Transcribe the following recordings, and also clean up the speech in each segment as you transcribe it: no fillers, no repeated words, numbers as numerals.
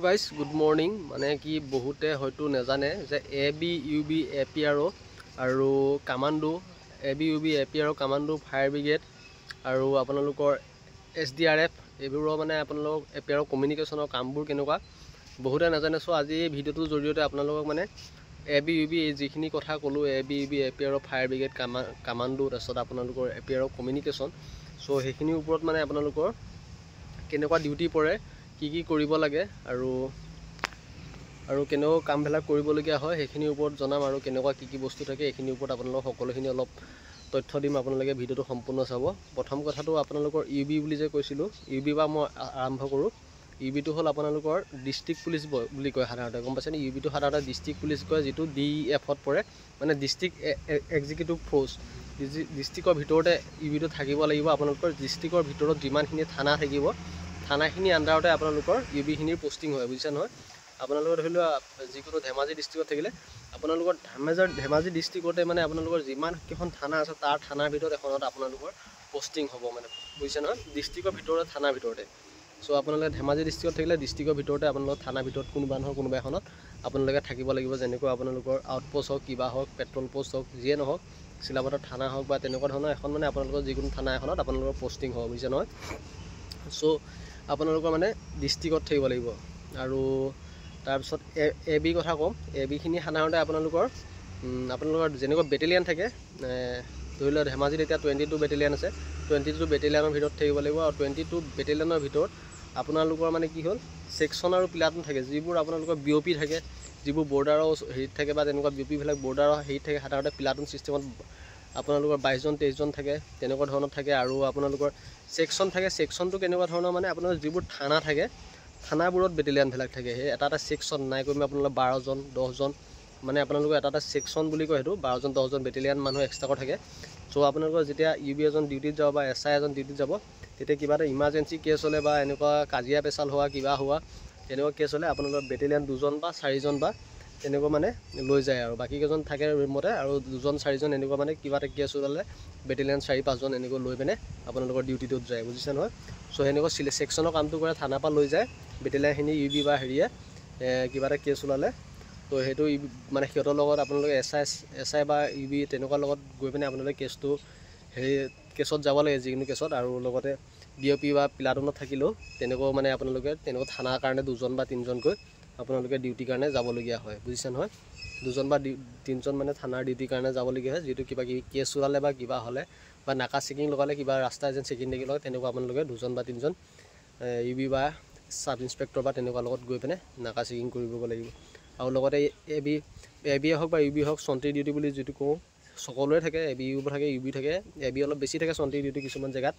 Guys good morning. মানে কি বহুতে হয়তো নাজানে যে AB UB APRO আৰু commando AB UB APRO commando fire brigade আৰু আপোনালোকৰ SDRF এইবোৰৰ মানে আপোনালোক APRO কমিউনিকেশ্যনৰ কামবোৰ কেনেকুৱা বহুতে নাজানে। চ' আজি এই ভিডিঅ'টোৰ জৰিয়তে আপোনালোকক মানে AB UB যিখিনি কথা ক'লোঁ AB UB APRO fire brigade commando তাৰপিছত আপোনালোকৰ APRO কমিউনিকেশ্যন, চ' সেইখিনিৰ ওপৰত মানে আপোনালোকৰ কেনেকুৱা ডিউটি পৰে, কি কৰিব লাগে আৰু কেনেকুৱা কামবিলাক কৰিবলগীয়া হয় সেইখিনিৰ ওপৰত জনাম আৰু কেনেকুৱা কি বস্তু থাকে এইখিনিৰ ওপৰত আপোনালোকক সকলোখিনি অলপ তথ্য দিম। আপোনালোকে ভিডিঅ'টো সম্পূৰ্ণ চাব। প্ৰথম কথাটো আপোনালোকৰ UB বুলি যে কৈছিলোঁ, UB পৰা মই আৰম্ভ কৰোঁ। UBটো হ'ল আপোনালোকৰ ডিষ্ট্ৰিক্ট পুলিচ বুলি কয় সাধাৰণতে, গম পাইছেনে? UBটো সাধাৰণতে ডিষ্ট্ৰিক্ট পুলিচ কয়, যিটো DEFত পৰে, মানে ডিষ্ট্ৰিক্ট এক্সিকিউটিভ ফ'ৰ্চ। ডিষ্ট্ৰিক্টৰ ভিতৰতে UBটো থাকিব লাগিব। আপোনালোকৰ ডিষ্ট্ৰিক্টৰ ভিতৰত যিমানখিনি থানা থাকিব থানাখিনি আণ্ডাৰতে আপোনালোকৰ UBখিনিৰ পষ্টিং হয়, বুজিছে নহয়? আপোনালোকৰ ধৰি লোৱা যিকোনো ধেমাজি ডিষ্ট্ৰিক্টত থাকিলে আপোনালোকৰ ধেমাজি ডিষ্ট্ৰিক্টতে মানে আপোনালোকৰ যিমানকেইখন থানা আছে তাৰ থানাৰ ভিতৰত এখনত আপোনালোকৰ পষ্টিং হ'ব, মানে বুজিছে নহয়? ডিষ্ট্ৰিক্টৰ ভিতৰতে থানাৰ ভিতৰতে। চ' আপোনালোকে ধেমাজি ডিষ্ট্ৰিক্টত থাকিলে ডিষ্ট্ৰিক্টৰ ভিতৰতে আপোনালোকৰ থানাৰ ভিতৰত কোনোবা নহয় কোনোবা এখনত আপোনালোকে থাকিব লাগিব। যেনেকৈ আপোনালোকৰ আউটপোষ্ট হওক, কিবা হওক, পেট্ৰল পোষ্ট হওক, যিয়ে নহওক, চিলাপথাৰ থানা হওক বা তেনেকুৱা ধৰণৰ এখন মানে আপোনালোকৰ যিকোনো থানা এখনত আপোনালোকৰ পষ্টিং হ'ব, বুজিছে নহয়? চ' আপোনালোকৰ মানে ডিষ্ট্ৰিক্টত থাকিব লাগিব। আৰু তাৰপিছত AB কথা কম। ABখিনি সাধাৰণতে আপোনালোকৰ যেনেকুৱা বেটেলিয়ান থাকে, ধৰি লওক ধেমাজিত এতিয়া 22 বেটেলিয়ান আছে, 22 বেটেলিয়ানৰ ভিতৰত থাকিব লাগিব। আৰু 22 বেটেলিয়ানৰ ভিতৰত আপোনালোকৰ মানে কি হ'ল ছেকশ্যন আৰু প্লাটুন থাকে, যিবোৰ আপোনালোকৰ BOP থাকে, যিবোৰ বৰ্ডাৰৰ হেৰিত থাকে বা তেনেকুৱা BOPবিলাক বৰ্ডাৰৰ হেৰিত থাকে। সাধাৰণতে প্লাটুন ছিষ্টেমত আপোনালোকৰ 22জন 23জন থাকে, তেনেকুৱা ধৰণৰ থাকে। আৰু আপোনালোকৰ ছেকশ্যন থাকে। ছেকশ্যনটো কেনেকুৱা ধৰণৰ মানে আপোনালোকৰ যিবোৰ থানা থাকে থানাবোৰত বেটেলিয়ানবিলাক থাকে, সেই এটা ছেকশ্যন নাই কমে আপোনালোকৰ 12জন 10জন, মানে আপোনালোকৰ এটা ছেকশ্যন বুলি কয় সেইটো। 12জন 10জন বেটেলিয়ান মানুহ এক্সট্ৰাকৈ থাকে। চ' আপোনালোকৰ যেতিয়া UB এজন ডিউটিত যাব বা SI এজন ডিউটিত যাব, তেতিয়া কিবা এটা ইমাৰ্জেঞ্চি কেছ হ'লে বা এনেকুৱা কাজিয়া পেচাল হোৱা কিবা হোৱা তেনেকুৱা কেছ হ'লে আপোনালোকৰ বেটেলিয়ান 2জন বা 4জন বা তেনেকুৱা মানে লৈ যায়, আৰু বাকীকেইজন থাকে ৰুমতে, আৰু 2জন 4জন এনেকুৱা মানে কিবা এটা কেছ ওলালে বেটেলিয়ান 4-5জন এনেকৈ লৈ পিনে আপোনালোকৰ ডিউটিটোত যায়, বুজিছে নহয়? চ' সেনেকুৱা ছেকশ্যনৰ কামটো কৰে, থানাৰ পৰা লৈ যায় বেটেলিয়ানখিনি UB বা হেৰিয়ে কিবা এটা কেছ ওলালে। তো সেইটো মানে সিহঁতৰ লগত আপোনালোকে SI বা UB তেনেকুৱা লগত গৈ পিনে আপোনালোকে কেছত যাব লাগে, যিকোনো কেছত। আৰু লগতে BOP বা প্লাটুনত থাকিলেও তেনেকুৱা মানে আপোনালোকে তেনেকুৱা থানাৰ কাৰণে 2জন বা 3জন গৈ আপোনালোকে ডিউটিৰ কাৰণে যাবলগীয়া হয়, বুজিছে নহয়? 2জন বা 3জন মানে থানাৰ ডিউটিৰ কাৰণে যাবলগীয়া হয়, যিটো কিবা কিবি কেছ ওলালে বা কিবা হ'লে বা নাকা চেকিং লগালে, কিবা ৰাস্তা এজন চেকিং লাগি লগালে, তেনেকুৱা আপোনালোকে 2জন বা 3জন UB বা ছাব ইনস্পেক্টৰ বা তেনেকুৱা লগত গৈ পিনে নাকা চেকিং কৰিব লাগিব। আৰু লগতে AB হওক বা UB হওক চন্ত্ৰী ডিউটি বুলি যিটো কওঁ, সকলোৰে থাকে। AB থাকে, UB থাকে। AB অলপ বেছি থাকে চন্ত্ৰী ডিউটি কিছুমান জেগাত,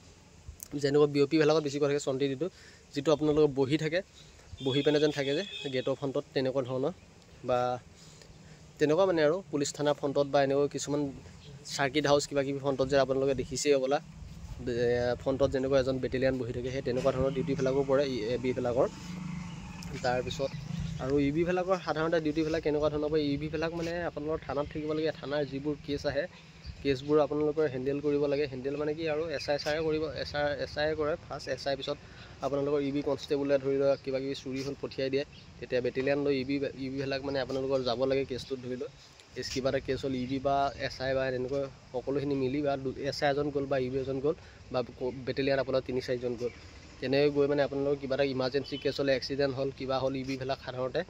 যেনেকুৱা BOPবিলাকত বেছিকৈ থাকে চন্ত্ৰী ডিউটি, যিটো আপোনালোকৰ বহি থাকে, বহি পিনে যেন থাকে যে গেটৰ ফ্ৰণ্টত, তেনেকুৱা ধৰণৰ বা তেনেকুৱা মানে আৰু পুলিচ থানাৰ ফ্ৰণ্টত বা এনেকুৱা কিছুমান চাৰ্কিট হাউচ কিবা কিবি ফ্ৰণ্টত যে আপোনালোকে দেখিছেই হ'বলা, ফ্ৰণ্টত যেনেকুৱা এজন বেটেলিয়ান বহি থাকে, সেই তেনেকুৱা ধৰণৰ ডিউটিবিলাকো পৰে ABবিলাকৰ। তাৰপিছত আৰু UBবিলাকৰ সাধাৰণতে ডিউটিবিলাক কেনেকুৱা ধৰণৰ পৰে, UBবিলাক মানে আপোনালোকৰ থানাত থাকিব লাগে। থানাৰ যিবোৰ কেছ আহে, কেছবোৰ আপোনালোকৰ হেণ্ডেল কৰিব লাগে। হেণ্ডেল মানে কি আৰু SI ছাৰে কৰিব, SI কৰে ফাৰ্ষ্ট। SI পিছত আপোনালোকৰ UB কনষ্টেবলে ধৰি লওক কিবা কিবি চুৰি হ'ল পঠিয়াই দিয়ে, তেতিয়া বেটেলিয়ান লৈ UBবিলাক মানে আপোনালোকৰ যাব লাগে কেছটোত। ধৰি লওক কিবা এটা কেছ হ'ল, UB বা SI বা এনেকুৱা সকলোখিনি মিলি বা SI এজন গ'ল বা UB এজন গ'ল বা বেটেলিয়ান আপোনাৰ 3-4জন গ'ল, তেনেকৈ গৈ মানে আপোনালোকৰ কিবা এটা ইমাৰ্জেঞ্চি কেছ হ'লে, এক্সিডেণ্ট হ'ল, কিবা হ'ল, UBবিলাক সাধাৰণতে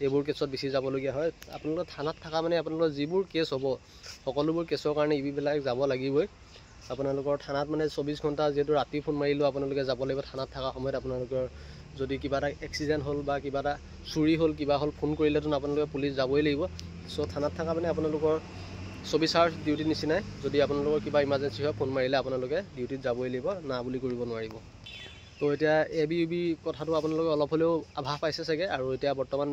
এইবোৰ কেছত বেছি যাবলগীয়া হয়। আপোনালোকৰ থানাত থকা মানে আপোনালোকৰ যিবোৰ কেছ হ'ব সকলোবোৰ কেছৰ কাৰণে UBবিলাক যাব লাগিবই। আপোনালোকৰ থানাত মানে 24 ঘণ্টা, যিহেতু ৰাতি ফোন মাৰিলেও আপোনালোকে যাব লাগিব। থানাত থকা সময়ত আপোনালোকৰ যদি কিবা এটা এক্সিডেণ্ট হ'ল বা কিবা এটা চুৰি হ'ল, কিবা হ'ল, ফোন কৰিলেতো আপোনালোকে পুলিচ যাবই লাগিব। চ' থানাত থকা মানে আপোনালোকৰ 24 আৱাৰ্ছ ডিউটিৰ নিচিনাই। যদি আপোনালোকৰ কিবা ইমাৰ্জেঞ্চি হয়, ফোন মাৰিলে আপোনালোকে ডিউটিত যাবই লাগিব, না বুলি কৰিব নোৱাৰিব। তো এতিয়া AB UB কথাটো আপোনালোকে অলপ হ'লেও আভাস পাইছে চাগে। আৰু এতিয়া বৰ্তমান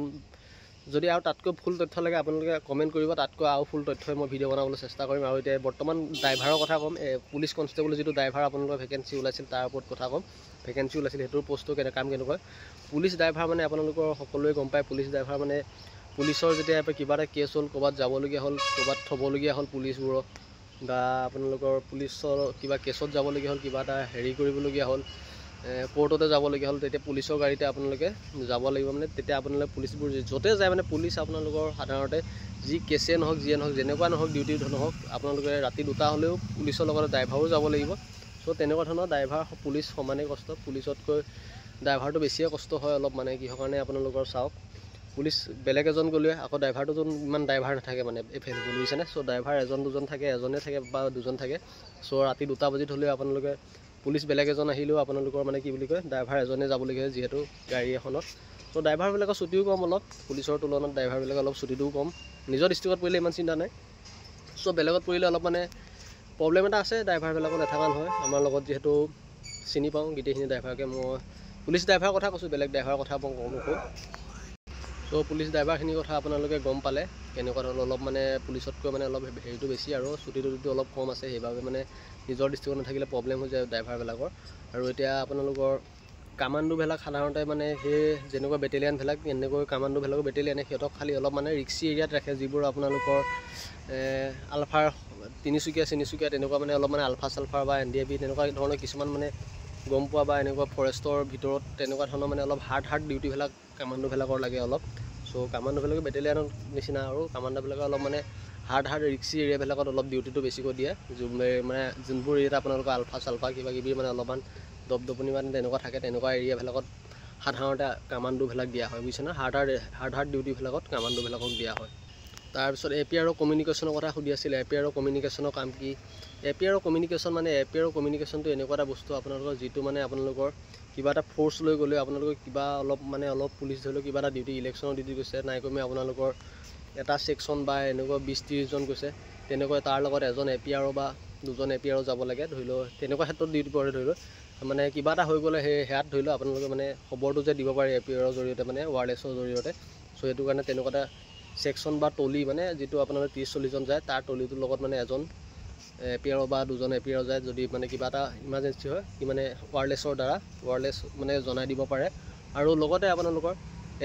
যদি আৰু তাতকৈ ফুল তথ্য লাগে আপোনালোকে কমেণ্ট কৰিব, তাতকৈ আৰু ফুল তথ্যই মই ভিডিঅ' বনাবলৈ চেষ্টা কৰিম। আৰু এতিয়া বৰ্তমান ড্ৰাইভাৰৰ কথা ক'ম। পুলিচ কনষ্টেবল যিটো ড্ৰাইভাৰ আপোনালোকৰ ভেকেঞ্চি ওলাইছিল তাৰ ওপৰত কথা ক'ম। ভেকেঞ্চি ওলাইছিল সেইটোৰ পষ্টটো কাম কেনেকুৱা। পুলিচ ড্ৰাইভাৰ মানে আপোনালোকৰ সকলোৱে গম পায়, পুলিচ ড্ৰাইভাৰ মানে পুলিচৰ যেতিয়া কিবা এটা কেছ হ'ল, ক'ৰবাত যাবলগীয়া হ'ল, ক'ৰবাত থ'বলগীয়া হ'ল পুলিচবোৰক, বা আপোনালোকৰ পুলিচৰ কিবা কেছত যাবলগীয়া হ'ল, কিবা এটা হেৰি কৰিবলগীয়া হ'ল, কোৰ্টতে যাবলগীয়া হ'ল তেতিয়া পুলিচৰ গাড়ীতে আপোনালোকে যাব লাগিব মানে তেতিয়া আপোনালোকে পুলিচবোৰ য'তে যায় মানে পুলিচ আপোনালোকৰ সাধাৰণতে যি কেছে নহওক যিয়ে নহওক যেনেকুৱা নহওক ডিউটি নহওক আপোনালোকে ৰাতি 2টা হ'লেও পুলিচৰ লগত ড্ৰাইভাৰো যাব লাগিব চ' তেনেকুৱা ধৰণৰ ড্ৰাইভাৰ পুলিচ সমানেই কষ্ট পুলিচতকৈ ড্ৰাইভাৰটো বেছিয়ে কষ্ট হয় অলপ মানে কিহৰ কাৰণে আপোনালোকৰ চাওক পুলিচ বেলেগ এজন গ'লে আকৌ ড্ৰাইভাৰটো ইমান ড্ৰাইভাৰ নাথাকে মানে এইফালে বুজিছেনে চ' ড্ৰাইভাৰ এজন দুজন থাকে এজনে থাকে বা দুজন থাকে চ' ৰাতি 2টা বজাত হ'লেও আপোনালোকে পুলিচ বেলেগ এজন আহিলেও আপোনালোকৰ মানে কি বুলি কয় ড্ৰাইভাৰ এজনে যাবলগীয়া হয় যিহেতু গাড়ী এখনত চ' ড্ৰাইভাৰবিলাকৰ ছুটিও কম অলপ পুলিচৰ তুলনাত ড্ৰাইভাৰবিলাকৰ অলপ ছুটিটোও কম নিজৰ ডিষ্ট্ৰিক্টত পৰিলে ইমান চিন্তা নাই চ' বেলেগত পৰিলে অলপ মানে প্ৰব্লেম এটা আছে ড্ৰাইভাৰবিলাকৰ নাথাকা নহয় আমাৰ লগত যিহেতু চিনি পাওঁ গোটেইখিনি ড্ৰাইভাৰকে মই পুলিচ ড্ৰাইভাৰৰ কথা কৈছোঁ বেলেগ ড্ৰাইভাৰৰ কথা মই নকওঁ চ' পুলিচ ড্ৰাইভাৰখিনিৰ কথা আপোনালোকে গম পালে কেনেকুৱা ধৰণৰ অলপ মানে পুলিচতকৈ মানে অলপ হেৰিটো বেছি আৰু ছুটিটো অলপ কম আছে সেইবাবে মানে নিজৰ ডিষ্ট্ৰিক্টত নাথাকিলে প্ৰব্লেম হৈ যায় ড্ৰাইভাৰবিলাকৰ আৰু এতিয়া আপোনালোকৰ কামাণ্ডোবিলাক সাধাৰণতে মানে সেই যেনেকুৱা বেটেলিয়ানবিলাক এনেকৈ কামাণ্ডোবিলাকৰ বেটেলিয়ানে সিহঁতক খালি অলপ মানে ৰিক্সি এৰিয়াত ৰাখে যিবোৰ আপোনালোকৰ আলফাৰ তিনিচুকীয়া তেনেকুৱা মানে অলপ মানে আলফা চালফাৰ বা NDAB তেনেকুৱা ধৰণৰ কিছুমান মানে গম পোৱা বা এনেকুৱা ফৰেষ্টৰ ভিতৰত তেনেকুৱা ধৰণৰ মানে অলপ হাৰ্ড ডিউটিবিলাক কামাণ্ডোবিলাকৰ লাগে অলপ চ' কামাণ্ডোবিলাকৰ বেটেলিয়ানৰ নিচিনা আৰু কামাণ্ডোবিলাকে অলপ মানে হাৰ্ড ৰিক্সি এৰিয়াবিলাকত অলপ ডিউটিটো বেছিকৈ দিয়ে মানে যোনবোৰ এৰিয়াত আপোনালোকৰ আলফা চালফা কিবা কিবি মানে অলপমান দপদপনি মানে তেনেকুৱা থাকে তেনেকুৱা এৰিয়াবিলাকত সাধাৰণতে কামাণ্ডোবিলাক দিয়া হয় বুজিছে না হাৰ্ড ডিউটিবিলাকত কামাণ্ডোবিলাকক দিয়া হয় তাৰপিছত APR কমিউনিকেশ্যনৰ কথা সুধি আছিল APR কমিউনিকেশ্যনৰ কাম কি APR কমিউনিকেশ্যন মানে APR কমিউনিকেশ্যনটো এনেকুৱা এটা বস্তু আপোনালোকৰ যিটো মানে আপোনালোকৰ কিবা এটা ফ'ৰ্চ লৈ গ'লে আপোনালোকৰ কিবা অলপ পুলিচ ধৰি লওক কিবা এটা ডিউটি ইলেকশ্যনৰ ডিউটি গৈছে নাই কমে আপোনালোকৰ এটা ছেকশ্যন বা এনেকুৱা 20-30 জন গৈছে তেনেকৈ তাৰ লগত এজন APR বা দুজন APR যাব লাগে ধৰি লওক তেনেকুৱা ক্ষেত্ৰত ডিউটি পৰে ধৰি লওক মানে কিবা এটা হৈ গ'লে সেয়াত ধৰি লওক আপোনালোকে মানে খবৰটো যে দিব পাৰে APR জৰিয়তে মানে ৱায়াৰলেছৰ জৰিয়তে চ' সেইটো কাৰণে তেনেকুৱা এটা ছেকশ্যন বা টলি মানে যিটো আপোনালোকে 30-40 জন যায় তাৰ টলিটোৰ লগত মানে এজন APR বা দুজন APR যায় যদি মানে কিবা এটা ইমাৰ্জেঞ্চি হয় কি মানে ৱায়াৰলেছৰ দ্বাৰা ৱায়াৰলেছ মানে জনাই দিব পাৰে আৰু লগতে আপোনালোকৰ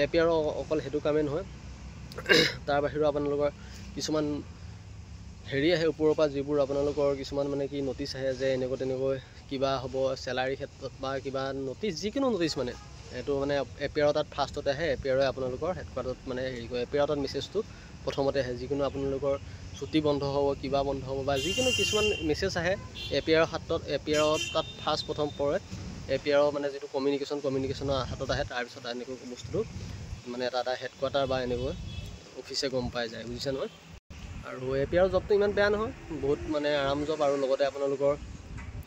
APR অকল সেইটো কামেই নহয় তাৰ বাহিৰেও আপোনালোকৰ কিছুমান হেৰি আহে ওপৰৰ পৰা যিবোৰ আপোনালোকৰ কিছুমান মানে কি নটিচ আহে যে তেনেকৈ কিবা হ'ব চেলাৰী ক্ষেত্ৰত বা কিবা নটিচ যিকোনো নটিচ মানে এইটো মানে APR তাত ফাৰ্ষ্টতে আহে APR আপোনালোকৰ হেডকোৱাৰ্টাৰত মানে হেৰি কৰে APR তাত মেছেজটো প্ৰথমতে আহে যিকোনো আপোনালোকৰ ছুটি বন্ধ হ'ব কিবা বন্ধ হ'ব বা যিকোনো কিছুমান মেছেজ আহে APR হাতত APR তাত ফাৰ্ষ্ট প্ৰথম পৰে APR মানে যিটো কমিউনিকেশ্যনৰ হাতত আহে তাৰপিছত এনেকৈ বস্তুটো মানে এটা হেডকোৱাৰ্টাৰ বা এনেকৈ অফিচে গম পাই যায় বুজিছে নহয় আৰু APR জবটো ইমান বেয়া নহয় বহুত মানে আৰাম জব আৰু লগতে আপোনালোকৰ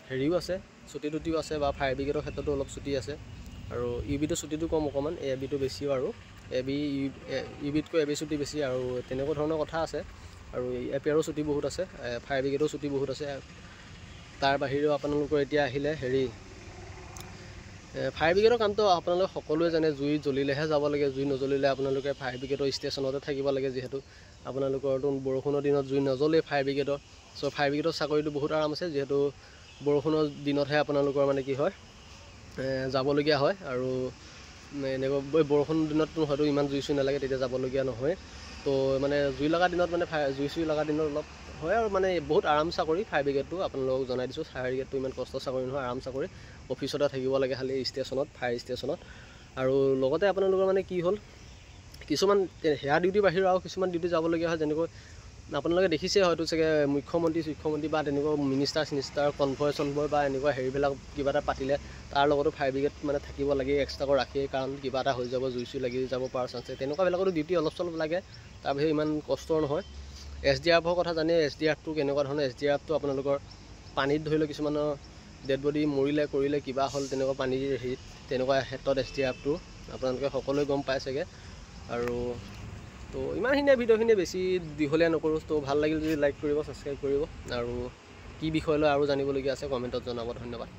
হেৰিও আছে ছুটিও আছে বা ফায়াৰ ব্ৰিগেডৰ ক্ষেত্ৰতো অলপ ছুটি আছে আৰু UBটো ছুটিটো কম অকণমান ABটো বেছিও আৰু UBতকৈ AB ছুটি বেছি আৰু তেনেকুৱা ধৰণৰ কথা আছে আৰু APRও ছুটি বহুত আছে ফায়াৰ ব্ৰিগেডৰো ছুটি বহুত আছে তাৰ বাহিৰেও আপোনালোকৰ এতিয়া আহিলে হেৰি ফায়াৰ ব্ৰিগেডৰ কামটো আপোনালোকে সকলোৱে জানে জুই জ্বলিলেহে যাব লাগে জুই নজ্বলিলে আপোনালোকে ফায়াৰ ব্ৰিগেডৰ ষ্টেচনতে থাকিব লাগে যিহেতু আপোনালোকৰতো বৰষুণৰ দিনত জুই নজ্বলেই ফায়াৰ ব্ৰিগেডৰ চ' ফায়াৰ ব্ৰিগেডৰ চাকৰিটো বহুত আৰাম আছে যিহেতু বৰষুণৰ দিনতহে আপোনালোকৰ মানে কি হয় যাবলগীয়া হয় আৰু এনেকৈ বৰষুণৰ দিনততো হয়তো ইমান জুই চুই নালাগে তেতিয়া যাবলগীয়া নহয় তো মানে জুই লগা দিনত মানে জুই চুই লগা দিনত অলপ হয় আৰু মানে বহুত আৰাম চাকৰি ফায়াৰ ব্ৰিগেডটো আপোনালোকক জনাই দিছোঁ ফায়াৰ ব্ৰিগেডটো ইমান কষ্ট চাকৰি নহয় আৰাম চাকৰি অফিচতে থাকিব লাগে খালি ষ্টেচনত ফায়াৰ ষ্টেচনত আৰু লগতে আপোনালোকৰ মানে কি হ'ল কিছুমান সেয়া ডিউটি বাহিৰেও আৰু কিছুমান ডিউটি যাবলগীয়া হয় যেনেকৈ আপোনালোকে দেখিছে হয়তো চাগে মুখ্যমন্ত্ৰী বা তেনেকুৱা মিনিষ্টাৰ কনভয় বা এনেকুৱা হেৰিবিলাক কিবা এটা পাতিলে তাৰ লগতো ফায়াৰ ব্ৰিগেড মানে থাকিব লাগে এক্সট্ৰাকৈ ৰাখি কাৰণ কিবা এটা হৈ যাব জুই চুই লাগি যাব পৰা চান্স তেনেকুৱাবিলাকতো ডিউটি অলপ চলপ লাগে তাৰ বাহিৰে ইমান কষ্টৰ নহয় SDRFৰ কথা জানে SDRFটো কেনেকুৱা ধৰণৰ SDRFটো আপোনালোকৰ পানীত ধৰি লওক কিছুমানৰ ডেড বডি মৰিলে কৰিলে কিবা হ'ল তেনেকুৱা পানীৰ হেৰিত তেনেকুৱা ক্ষেত্ৰত SDRFটো আপোনালোকে সকলোৱে গম পাই চাগে আৰু তো ইমানখিনিয়ে ভিডিঅ'খিনি বেছি দীঘলীয়া নকৰোঁ তো ভাল লাগিল যদি লাইক কৰিব ছাবস্ক্ৰাইব কৰিব আৰু কি বিষয় লৈ আৰু জানিবলগীয়া আছে কমেণ্টত জনাব ধন্যবাদ